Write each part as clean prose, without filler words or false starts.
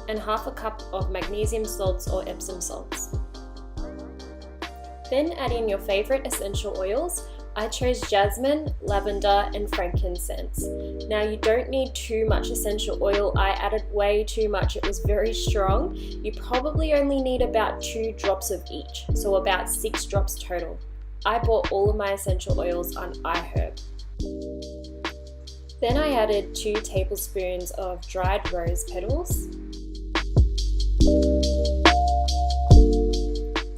and half a cup of magnesium salts or Epsom salts. Then add in your favourite essential oils. I chose jasmine, lavender and frankincense. Now you don't need too much essential oil. I added way too much. It was very strong. You probably only need about 2 drops of each, so about 6 drops total. I bought all of my essential oils on iHerb. Then I added 2 tablespoons of dried rose petals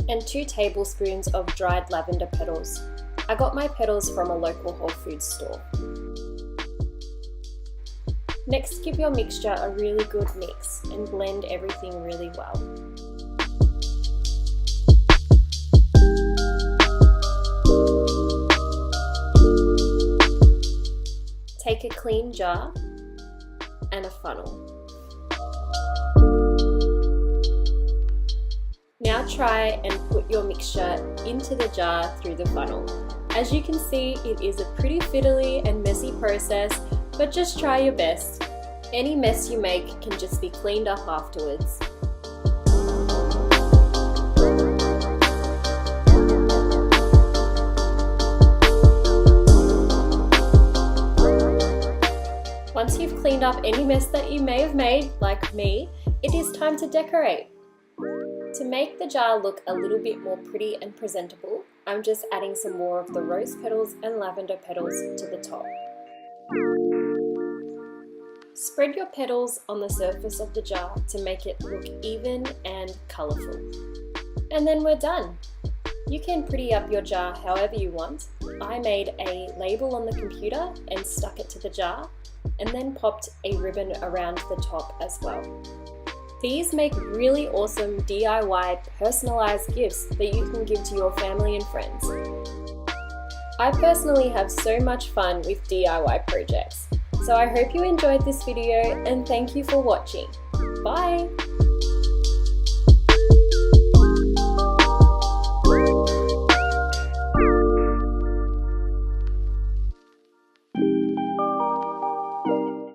and 2 tablespoons of dried lavender petals. I got my petals from a local Whole Foods store. Next, give your mixture a really good mix and blend everything really well. Take a clean jar and a funnel. Now try and put your mixture into the jar through the funnel. As you can see, it is a pretty fiddly and messy process, but just try your best. Any mess you make can just be cleaned up afterwards. Once you've cleaned up any mess that you may have made, like me, it is time to decorate. To make the jar look a little bit more pretty and presentable, I'm just adding some more of the rose petals and lavender petals to the top. Spread your petals on the surface of the jar to make it look even and colourful. And then we're done. You can pretty up your jar however you want. I made a label on the computer and stuck it to the jar, and then popped a ribbon around the top as well. These make really awesome DIY personalised gifts that you can give to your family and friends. I personally have so much fun with DIY projects, so I hope you enjoyed this video and thank you for watching. Bye!